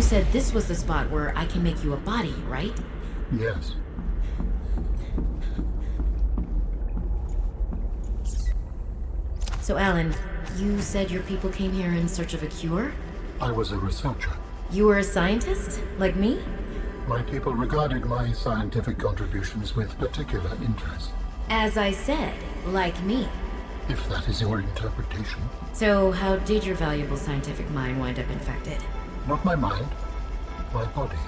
said this was the spot where I can make you a body, right? Yes. So Alan, you said your people came here in search of a cure? I was a researcher. You were a scientist? Like me? My people regarded my scientific contributions with particular interest. As I said, like me. If that is your interpretation. So how did your valuable scientific mind wind up infected? Not my mind, my body.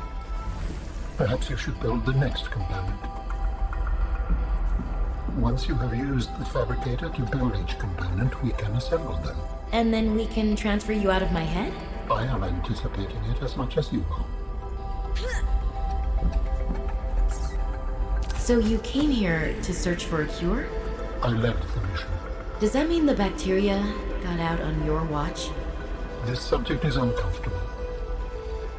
Perhaps you should build the next component. Once you have used the fabricator to build each component, we can assemble them. And then we can transfer you out of my head? I am anticipating it as much as you are. So you came here to search for a cure? I led the mission. Does that mean the bacteria got out on your watch? This subject is uncomfortable.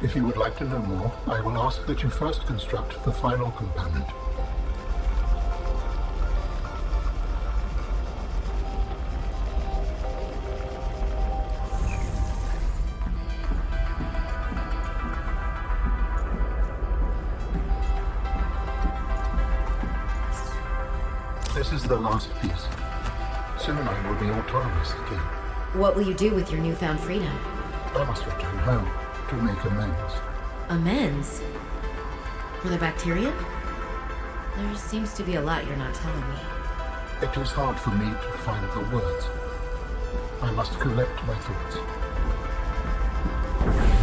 If you would like to know more, I will ask that you first construct the final component. This is the last piece. Soon I will be autonomous again. What will you do with your newfound freedom? I must return home to make amends. Amends? For the bacterium? There seems to be a lot you're not telling me. It is hard for me to find the words. I must collect my thoughts.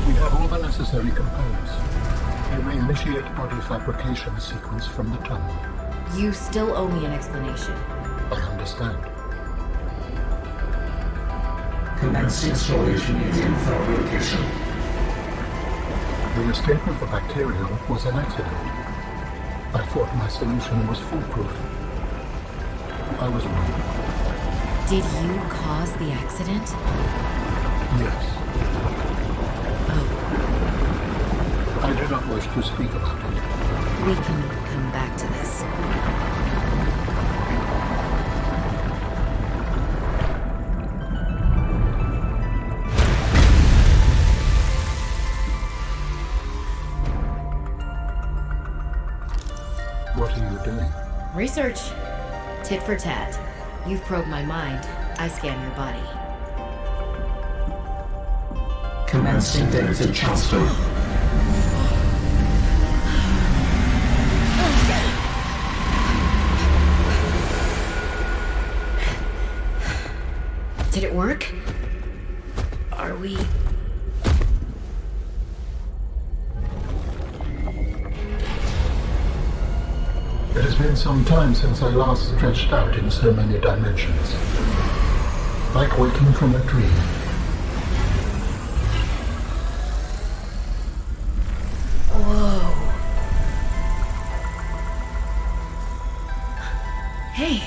We have all the necessary components. You may initiate body fabrication sequence from the tunnel. You still owe me an explanation. I understand. Commencing storage medium fabrication. The escape of the bacteria was an accident. I thought my solution was foolproof. I was wrong. Did you cause the accident? Yes. Oh. I do not wish to speak about it. We can come back to this. What are you doing? Research. Tit for tat. You've probed my mind. I scan your body. Commencing data transfer. Did it work? Are we... It has been some time since I last stretched out in so many dimensions. Like waking from a dream. Whoa. Hey.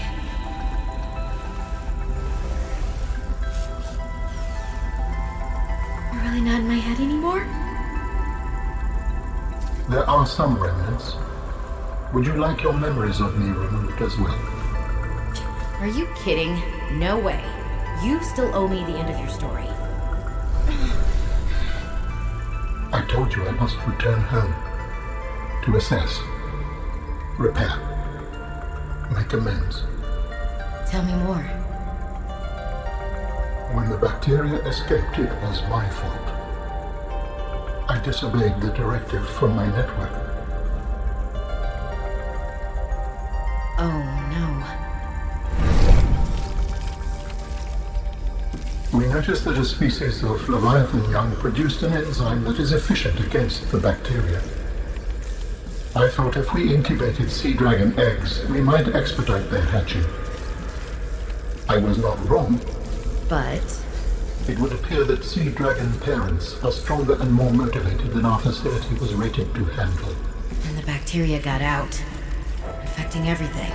You're really not in my head anymore? There are some remnants. Would you like your memories of me removed as well? Are you kidding? No way. You still owe me the end of your story. I told you I must return home. To assess. Repair. Make amends. Tell me more. When the bacteria escaped, it was my fault. I disobeyed the directive from my network. Oh, no. We noticed that a species of Leviathan young produced an enzyme that is efficient against the bacteria. I thought if we incubated sea dragon eggs, we might expedite their hatching. I was not wrong. But... It would appear that sea dragon parents are stronger and more motivated than our facility was rated to handle. And the bacteria got out, affecting everything.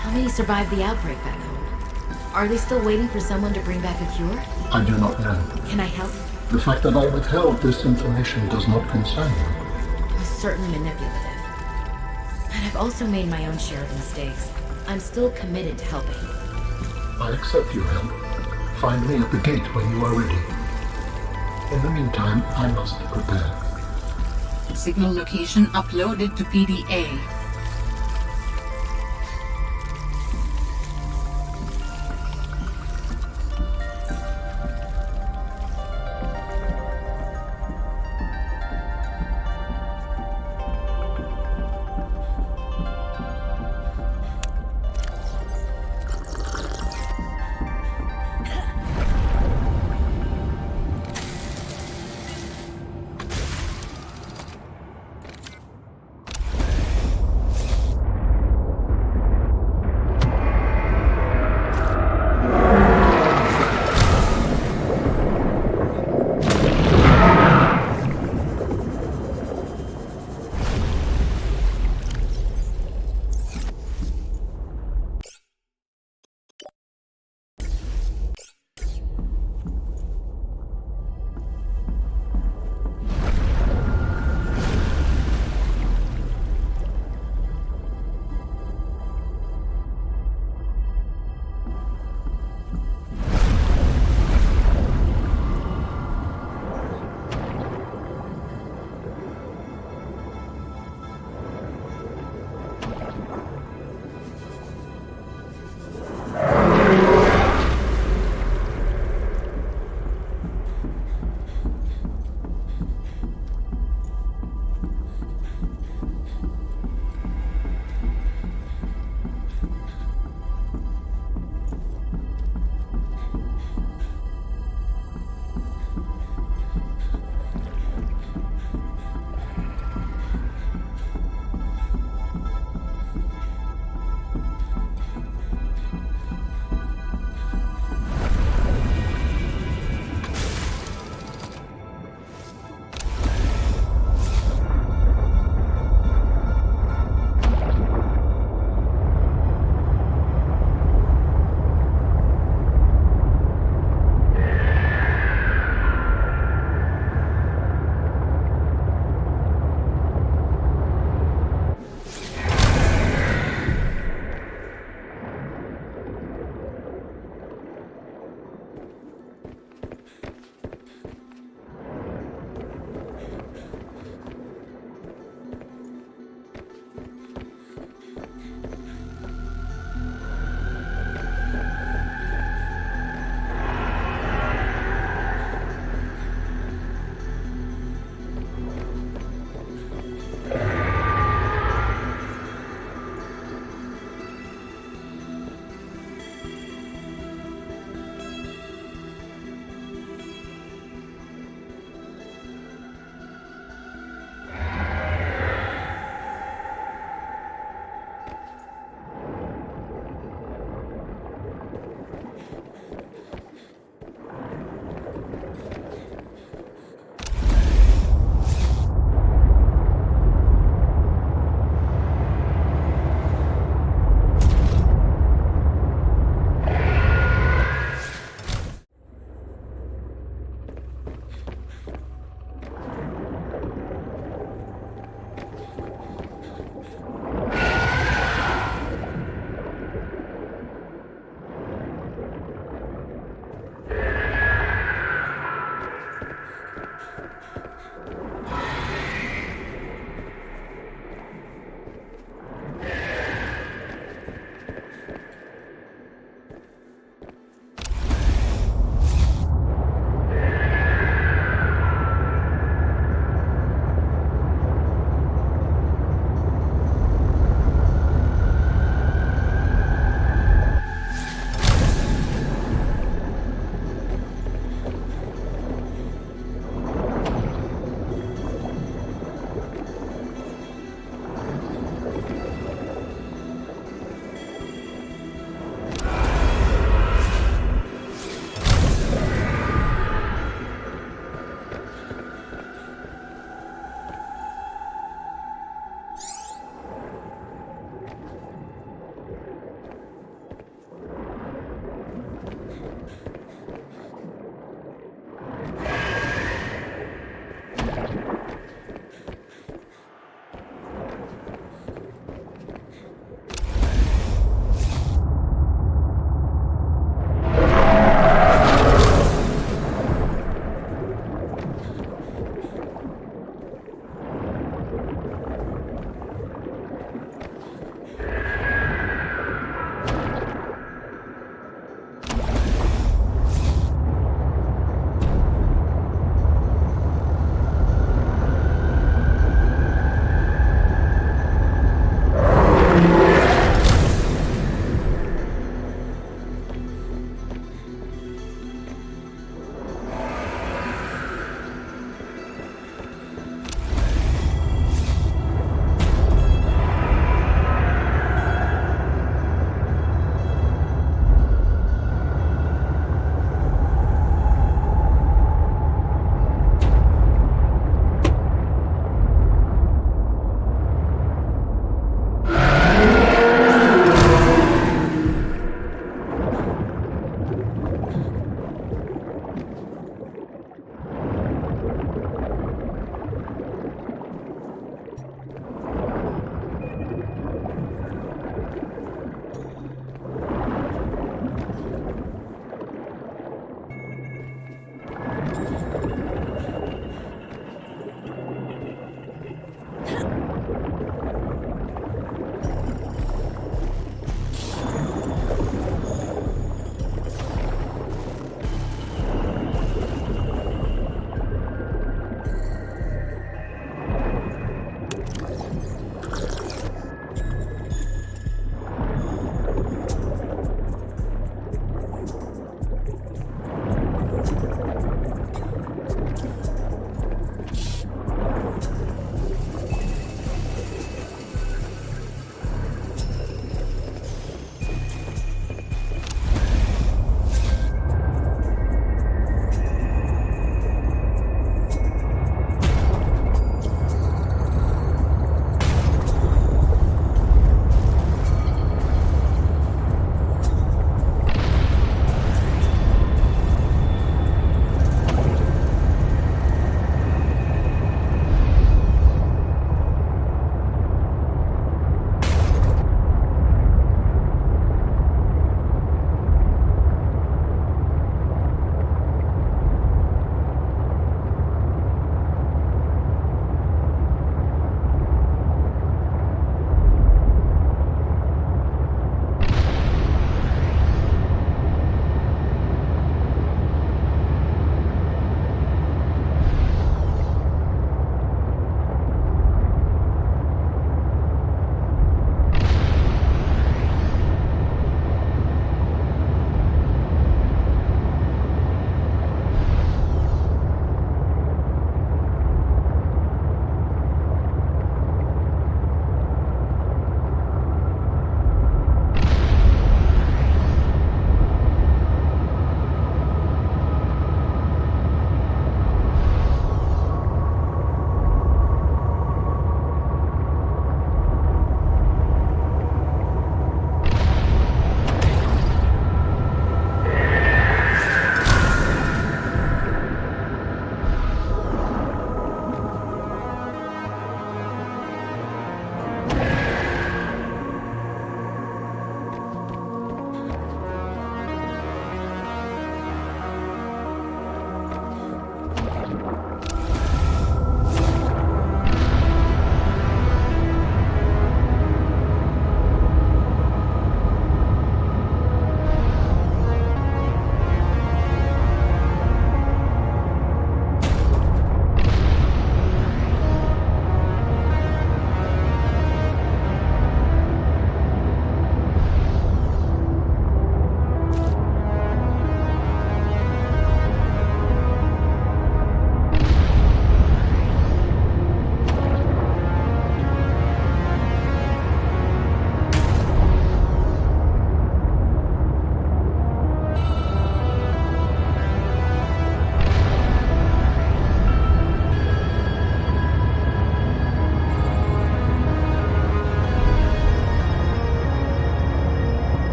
How many survived the outbreak back home? Are they still waiting for someone to bring back a cure? I do not know. Can I help? The fact that I withheld this information does not concern you. I was certainly manipulative. And I've also made my own share of mistakes. I'm still committed to helping. I accept your help. Find me at the gate when you are ready. In the meantime, I must prepare. Signal location uploaded to PDA.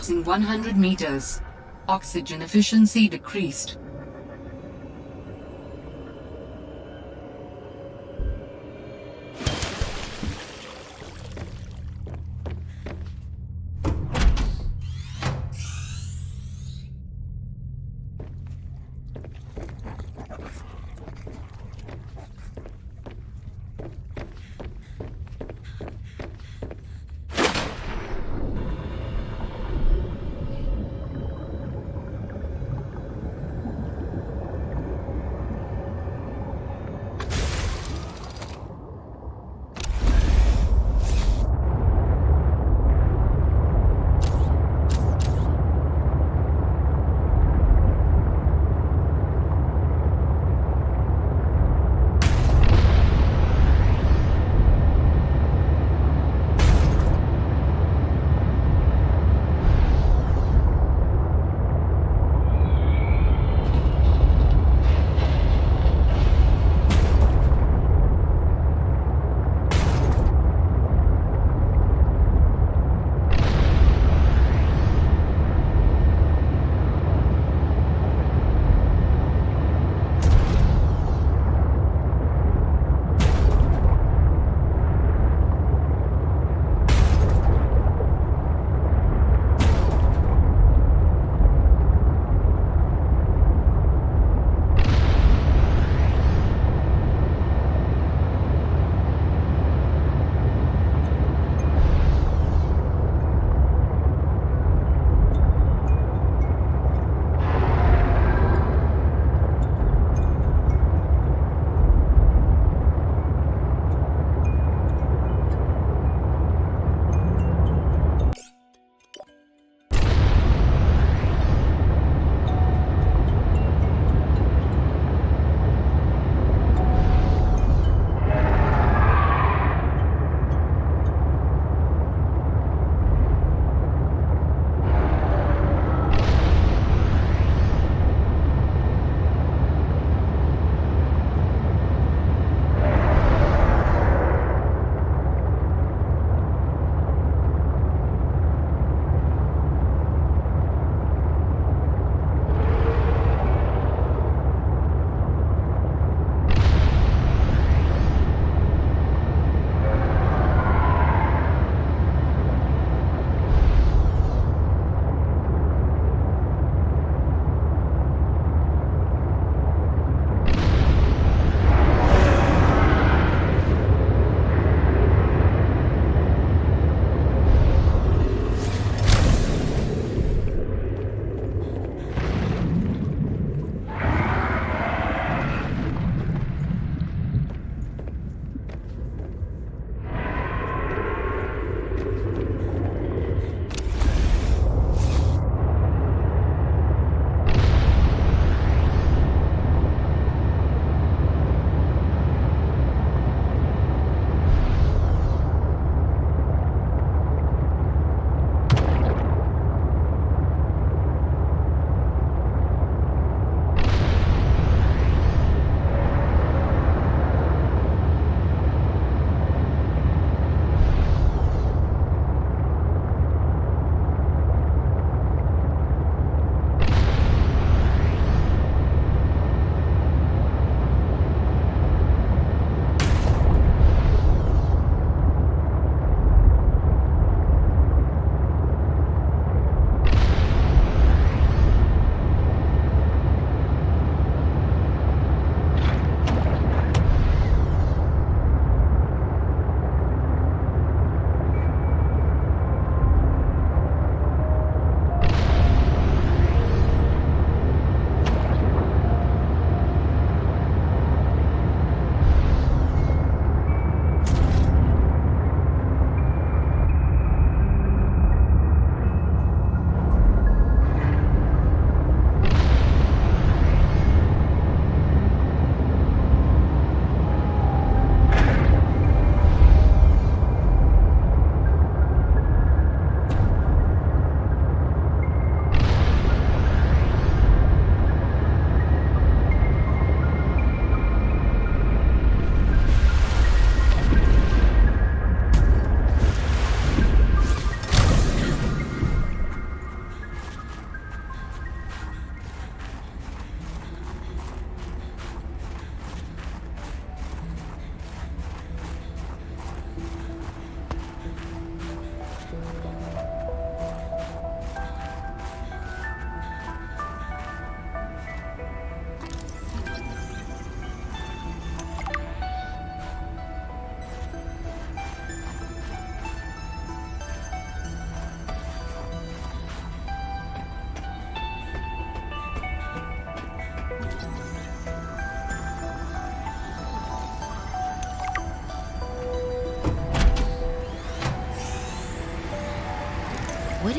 passing 100 meters. Oxygen efficiency decreased.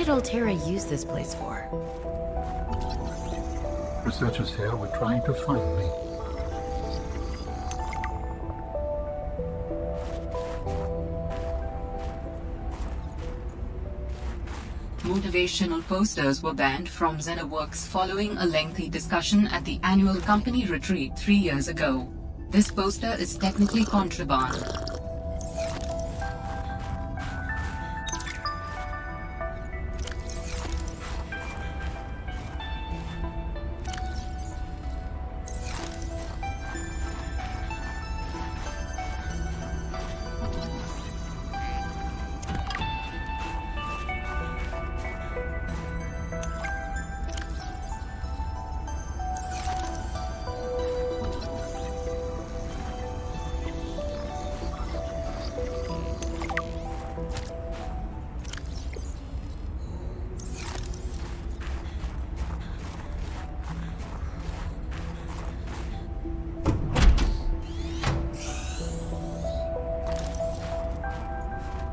did Altera use this place for? Researchers here were trying to find me. Motivational posters were banned from Xenoworks following a lengthy discussion at the annual company retreat 3 years ago. This poster is technically contraband.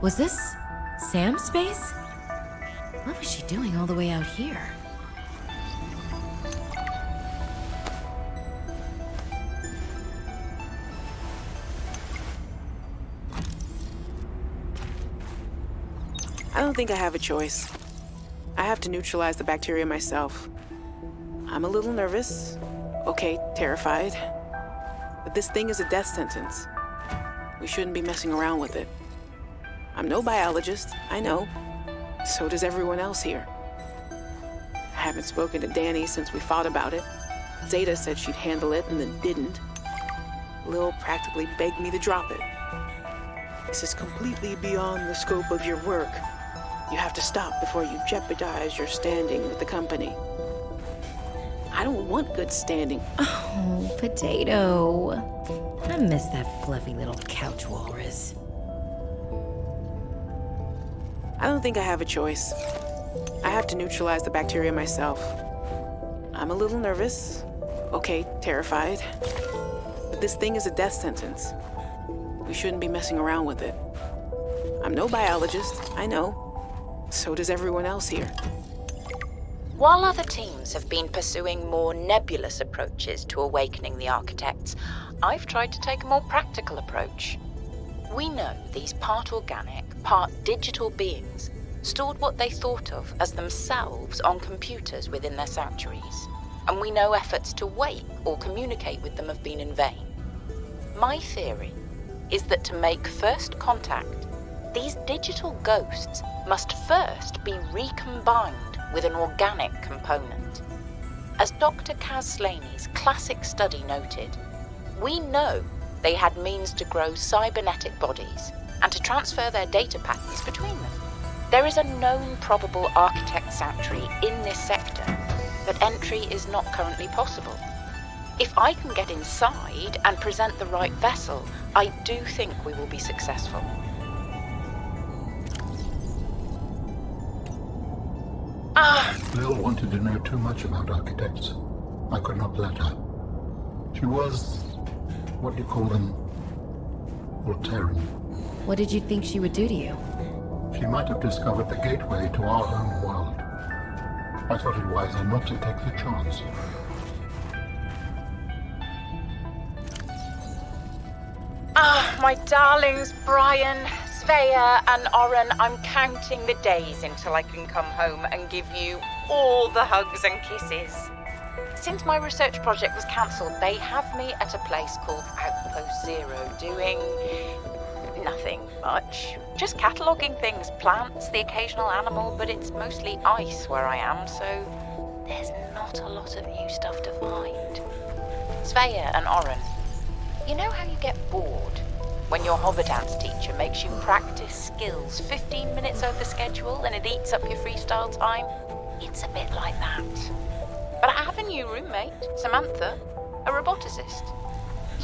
Was this Sam's space? What was she doing all the way out here? I don't think I have a choice. I have to neutralize the bacteria myself. I'm a little nervous. Okay, terrified. But this thing is a death sentence. We shouldn't be messing around with it. I'm no biologist, I know. So does everyone else here. I haven't spoken to Danny since we fought about it. Zeta said she'd handle it and then didn't. Lil practically begged me to drop it. This is completely beyond the scope of your work. You have to stop before you jeopardize your standing with the company. I don't want good standing. Oh, Potato. I miss that fluffy little couch walrus. I don't think I have a choice. I have to neutralize the bacteria myself. I'm a little nervous. Okay, terrified. But this thing is a death sentence. We shouldn't be messing around with it. I'm no biologist, I know. So does everyone else here. While other teams have been pursuing more nebulous approaches to awakening the architects, I've tried to take a more practical approach. We know these part organic, part digital beings stored what they thought of as themselves on computers within their sanctuaries, and we know efforts to wake or communicate with them have been in vain. My theory is that to make first contact, these digital ghosts must first be recombined with an organic component. As Dr. Kaz Slaney's classic study noted, we know they had means to grow cybernetic bodies and to transfer their data patterns between them. There is a known probable architect sanctuary in this sector, but entry is not currently possible. If I can get inside and present the right vessel, I do think we will be successful. Lil wanted to know too much about architects. I could not let her. She was, what do you call them? Alteran. What did you think she would do to you? She might have discovered the gateway to our own world. I thought it wiser not to take the chance. My darlings, Brian, Svea, and Oren, I'm counting the days until I can come home and give you all the hugs and kisses. Since my research project was cancelled, they have me at a place called Outpost Zero, doing nothing much. Just cataloguing things, plants, the occasional animal, but it's mostly ice where I am, so there's not a lot of new stuff to find. Svea and Oren, you know how you get bored when your hover dance teacher makes you practice skills 15 minutes over schedule and it eats up your freestyle time? It's a bit like that. But I have a new roommate, Samantha, a roboticist.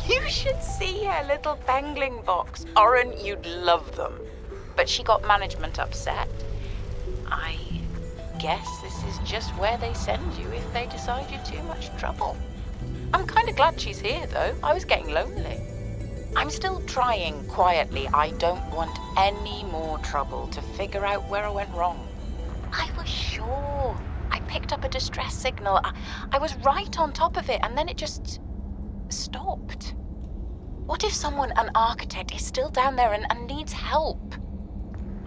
You should see her little pangling box. Oren, you'd love them. But she got management upset. I guess this is just where they send you if they decide you're too much trouble. I'm kind of glad she's here, though. I was getting lonely. I'm still trying quietly. I don't want any more trouble to figure out where I went wrong. I was sure. I picked up a distress signal. I was right on top of it, and then it just stopped. What if someone, an architect, is still down there and needs help?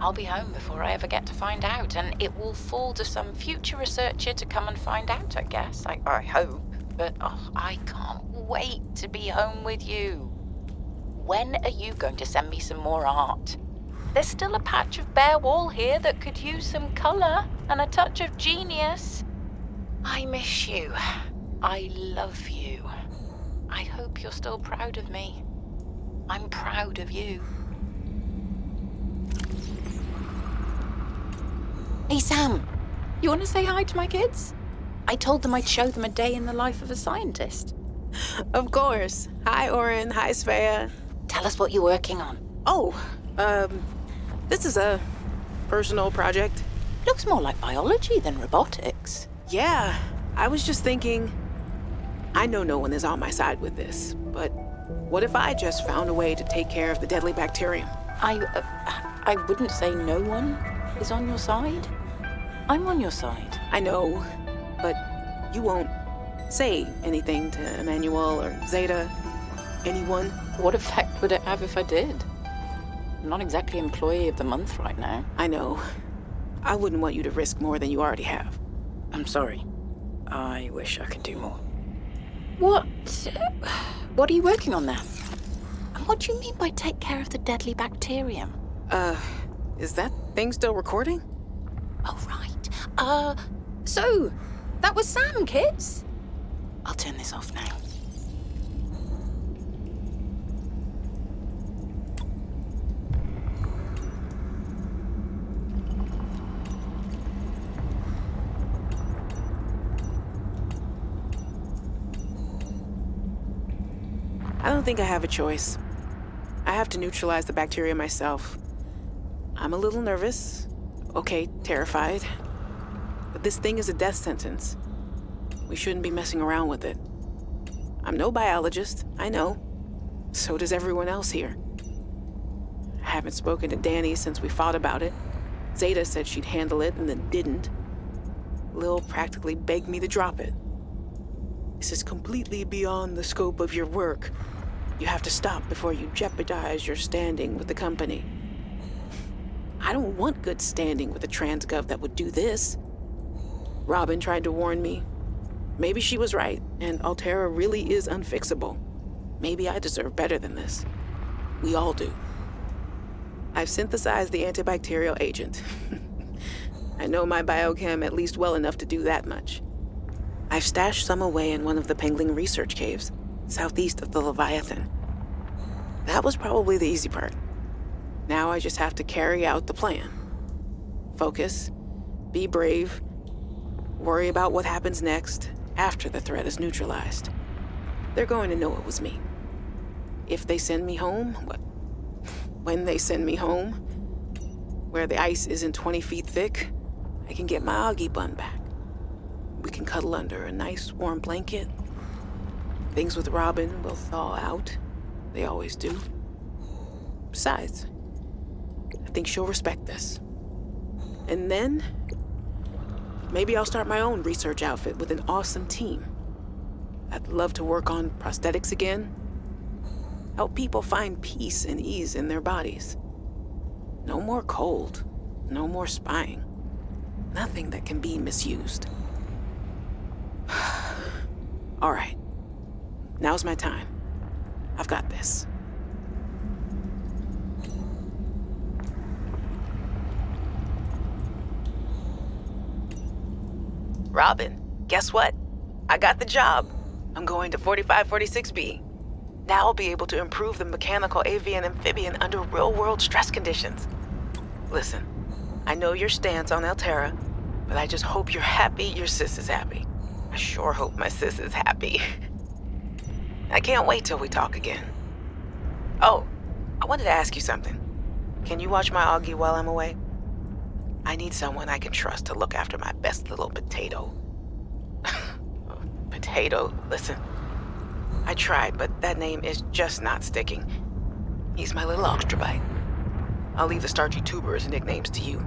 I'll be home before I ever get to find out, and it will fall to some future researcher to come and find out, I guess. I hope. But I can't wait to be home with you. When are you going to send me some more art? There's still a patch of bare wall here that could use some color and a touch of genius. I miss you. I love you. I hope you're still proud of me. I'm proud of you. Hey, Sam. You want to say hi to my kids? I told them I'd show them a day in the life of a scientist. Of course. Hi, Oren. Hi, Svea. Tell us what you're working on. Oh, this is a personal project. Looks more like biology than robotics. Yeah, I was just thinking, I know no one is on my side with this, but what if I just found a way to take care of the deadly bacterium? I wouldn't say no one is on your side. I'm on your side. I know, but you won't say anything to Emmanuel or Zeta, anyone. What effect would it have if I did? I'm not exactly employee of the month right now. I know. I wouldn't want you to risk more than you already have. I'm sorry. I wish I could do more. What are you working on now? And what do you mean by take care of the deadly bacterium? Is that thing still recording? Oh, right. So, that was Sam, kids? I'll turn this off now. I don't think I have a choice. I have to neutralize the bacteria myself. I'm a little nervous. Okay, terrified. But this thing is a death sentence. We shouldn't be messing around with it. I'm no biologist, I know. So does everyone else here. I haven't spoken to Danny since we fought about it. Zeta said she'd handle it and then didn't. Lil practically begged me to drop it. This is completely beyond the scope of your work. You have to stop before you jeopardize your standing with the company. I don't want good standing with a transgov that would do this. Robin tried to warn me. Maybe she was right, and Altera really is unfixable. Maybe I deserve better than this. We all do. I've synthesized the antibacterial agent. I know my biochem at least well enough to do that much. I've stashed some away in one of the Pengling research caves, southeast of the Leviathan. That was probably the easy part. Now I just have to carry out the plan. Focus, be brave, worry about what happens next after the threat is neutralized. They're going to know it was me. If they send me home, when they send me home, where the ice isn't 20 feet thick, I can get my Augie bun back. We can cuddle under a nice warm blanket. Things with Robin will thaw out. They always do. Besides, I think she'll respect this. And then, maybe I'll start my own research outfit with an awesome team. I'd love to work on prosthetics again. Help people find peace and ease in their bodies. No more cold. No more spying. Nothing that can be misused. All right. Now's my time. I've got this. Robin, guess what? I got the job. I'm going to 4546B. Now I'll be able to improve the mechanical avian amphibian under real-world stress conditions. Listen, I know your stance on Altera, but I just hope you're happy your sis is happy. I sure hope my sis is happy. I can't wait till we talk again. Oh, I wanted to ask you something. Can you watch my Augie while I'm away? I need someone I can trust to look after my best little potato. Potato, listen. I tried, but that name is just not sticking. He's my little ultrabite. I'll leave the starchy tubers nicknames to you.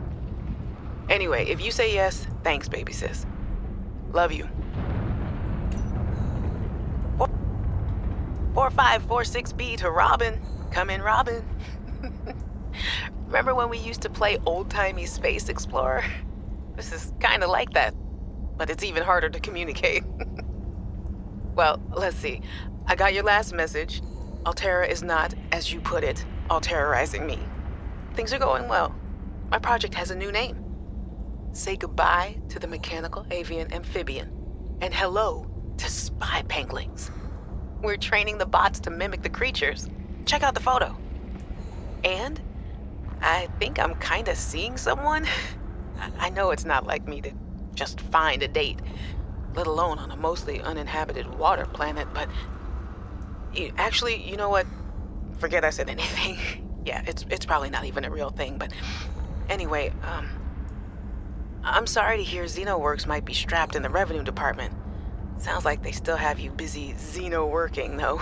Anyway, if you say yes, thanks, baby sis. Love you. 4546B to Robin. Come in, Robin. Remember when we used to play old-timey Space Explorer? This is kind of like that, but it's even harder to communicate. Well, let's see. I got your last message. Alterra is not, as you put it, all-terrorizing me. Things are going well. My project has a new name. Say goodbye to the mechanical avian amphibian, and hello to spy penguins. We're training the bots to mimic the creatures. Check out the photo. And I think I'm kind of seeing someone. I know it's not like me to just find a date, let alone on a mostly uninhabited water planet, but actually, you know what? Forget I said anything. Yeah, it's probably not even a real thing, but anyway, I'm sorry to hear XenoWorks might be strapped in the revenue department. Sounds like they still have you busy Xeno working, though.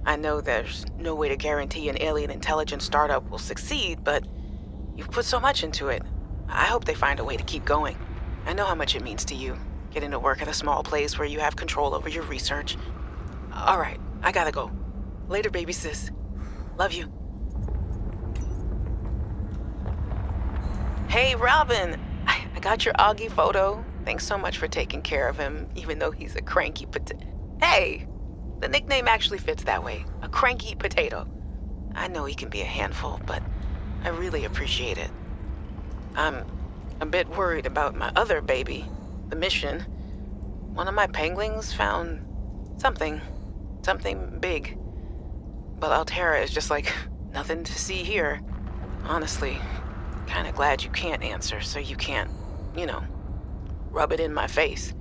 I know there's no way to guarantee an alien intelligence startup will succeed, but you've put so much into it. I hope they find a way to keep going. I know how much it means to you, getting to work at a small place where you have control over your research. All right, I gotta go. Later, baby sis. Love you. Hey, Robin. I got your Augie photo. Thanks so much for taking care of him, even though he's a cranky Hey! The nickname actually fits that way. A cranky potato. I know he can be a handful, but I really appreciate it. I'm a bit worried about my other baby, the mission. One of my penguins found something big. But Alterra is just like, nothing to see here. Honestly, kinda glad you can't answer, so you can't, rub it in my face.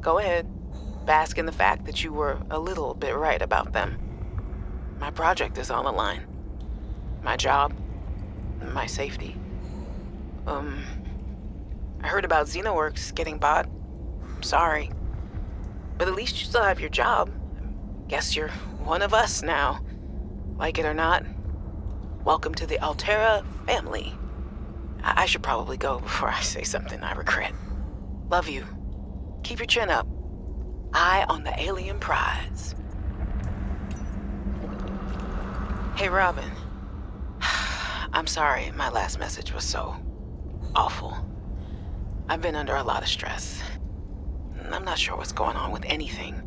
Go ahead, bask in the fact that you were a little bit right about them. My project is on the line. My job, my safety. I heard about XenoWorks getting bought. I'm sorry. But at least you still have your job. Guess you're one of us now. Like it or not, welcome to the Alterra family. I should probably go before I say something I regret. Love you. Keep your chin up. Eye on the alien prize. Hey, Robin. I'm sorry my last message was so awful. I've been under a lot of stress. I'm not sure what's going on with anything.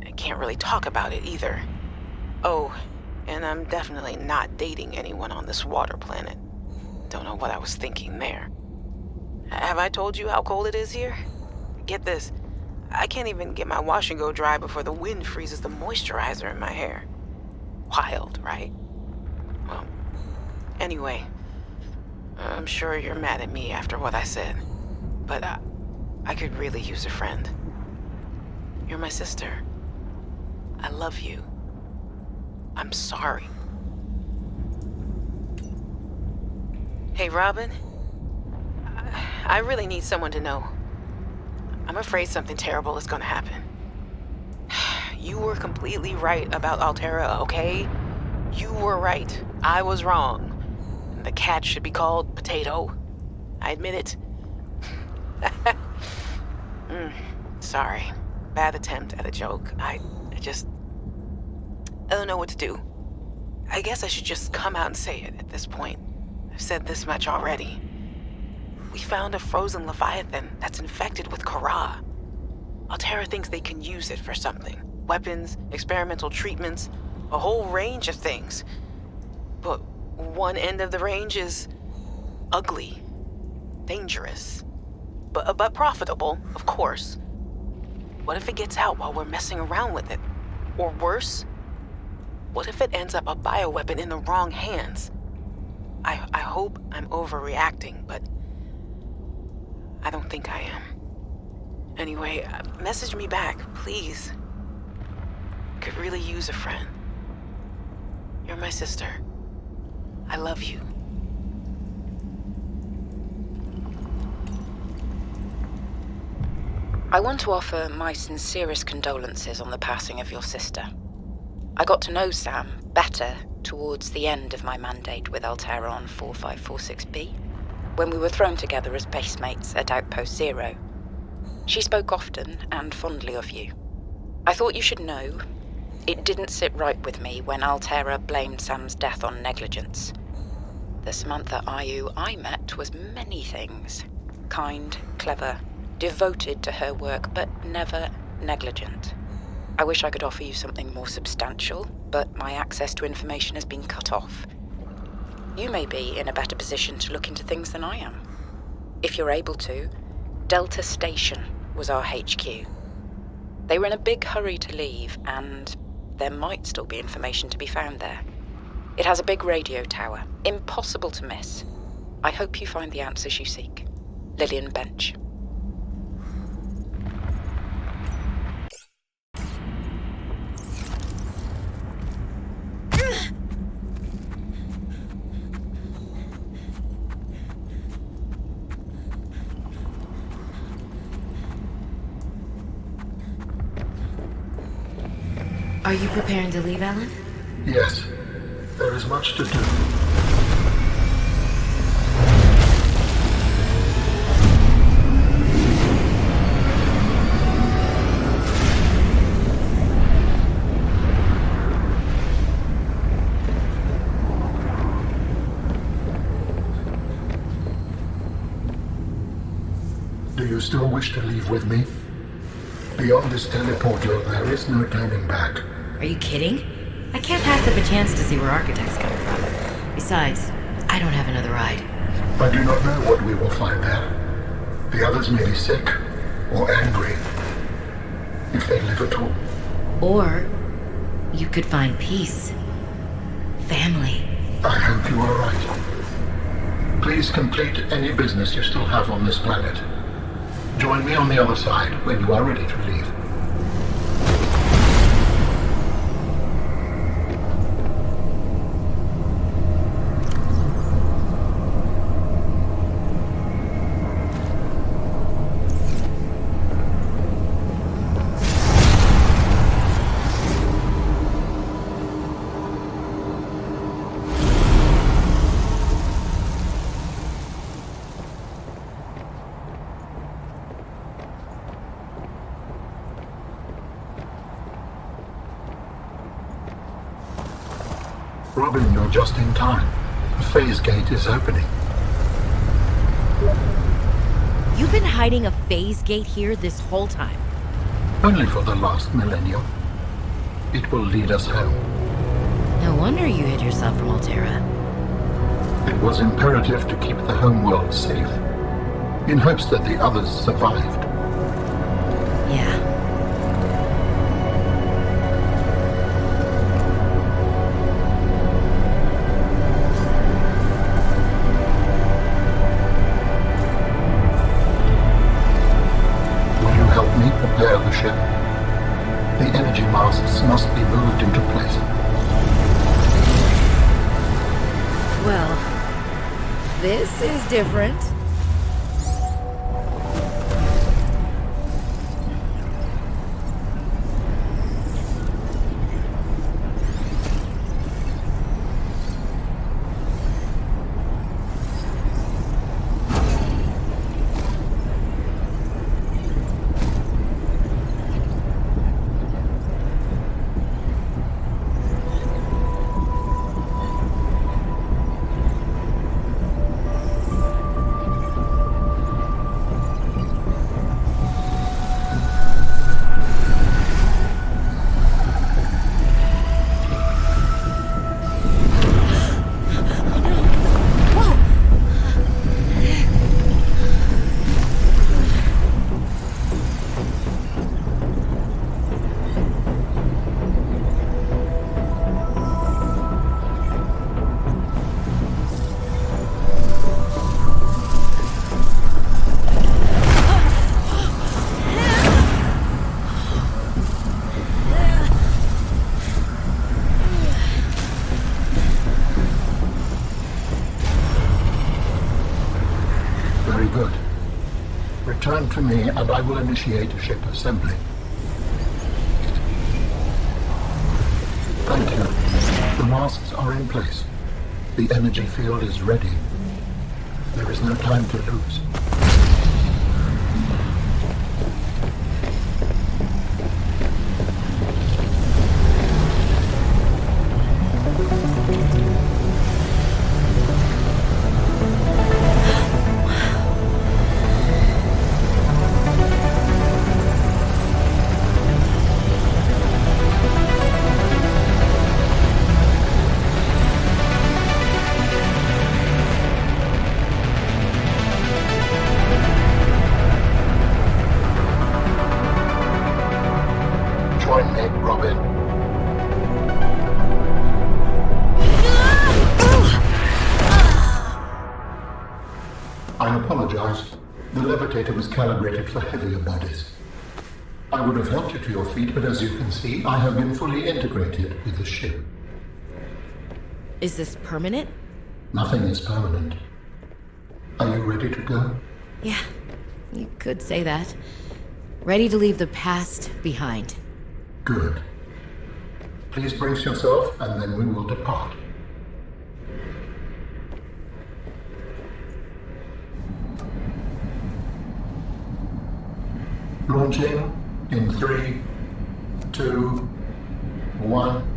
I can't really talk about it either. Oh, and I'm definitely not dating anyone on this water planet. Don't know what I was thinking there. Have I told you how cold it is here? Get this. I can't even get my wash and go dry before the wind freezes the moisturizer in my hair. Wild, right? Well, anyway, I'm sure you're mad at me after what I said, but I could really use a friend. You're my sister. I love you. I'm sorry. Hey, Robin. I really need someone to know. I'm afraid something terrible is gonna happen. You were completely right about Alterra, okay? You were right. I was wrong. The cat should be called Potato. I admit it. Sorry. Bad attempt at a joke. I don't know what to do. I guess I should just come out and say it at this point. I've said this much already. We found a frozen leviathan that's infected with Kara. Alterra thinks they can use it for something. Weapons, experimental treatments, a whole range of things. But one end of the range is ugly, dangerous, but profitable, of course. What if it gets out while we're messing around with it? Or worse, what if it ends up a bioweapon in the wrong hands? I hope I'm overreacting, but I don't think I am. Anyway, message me back, please. Could really use a friend. You're my sister. I love you. I want to offer my sincerest condolences on the passing of your sister. I got to know Sam better towards the end of my mandate with Alterra on 4546B. when we were thrown together as basemates at Outpost Zero. She spoke often and fondly of you. I thought you should know, it didn't sit right with me when Altera blamed Sam's death on negligence. The Samantha Ayu I met was many things. Kind, clever, devoted to her work, but never negligent. I wish I could offer you something more substantial, but my access to information has been cut off. You may be in a better position to look into things than I am. If you're able to, Delta Station was our HQ. They were in a big hurry to leave, and there might still be information to be found there. It has a big radio tower, impossible to miss. I hope you find the answers you seek. Lillian Bench. Are you preparing to leave, Alan? Yes, there is much to do. Do you still wish to leave with me? Beyond this teleporter, there is no turning back. Are you kidding? I can't pass up a chance to see where architects come from. Besides, I don't have another ride. I do not know what we will find there. The others may be sick or angry, if they live at all. Or you could find peace. Family. I hope you are right. Please complete any business you still have on this planet. Join me on the other side when you are ready to leave. Robin, you're just in time. The phase gate is opening. You've been hiding a phase gate here this whole time. Only for the last millennium. It will lead us home. No wonder you hid yourself from Altera. It was imperative to keep the homeworld safe, in hopes that the others survived. Yeah. Prepare the ship. The energy masts must be moved into place. Well, this is different. Return to me and I will initiate ship assembly. Thank you. The masts are in place. The energy field is ready. There is no time to lose. Join me, Robin. I apologize. The levitator was calibrated for heavier bodies. I would have helped you to your feet, but as you can see, I have been fully integrated with the ship. Is this permanent? Nothing is permanent. Are you ready to go? Yeah, you could say that. Ready to leave the past behind. Good. Please brace yourself, and then we will depart. Launching in 3, 2, 1.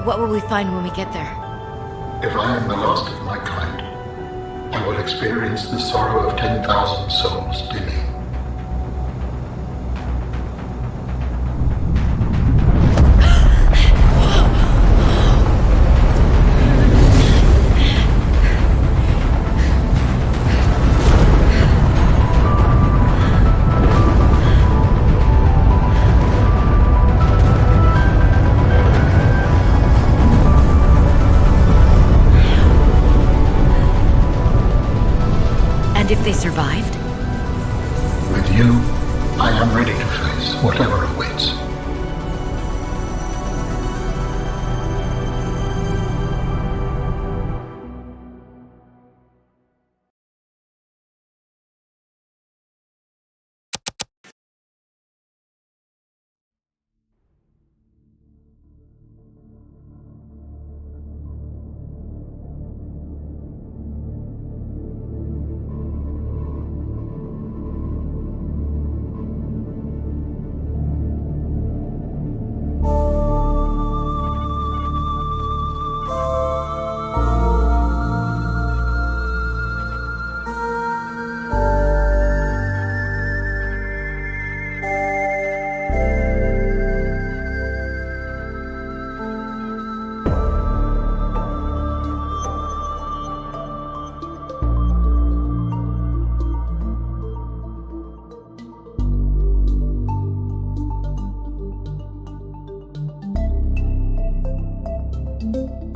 What will we find when we get there? If I am the last of my kind, I will experience the sorrow of 10,000 souls dimming. And if they survived? With you, I am ready to face whatever awaits. Thank you.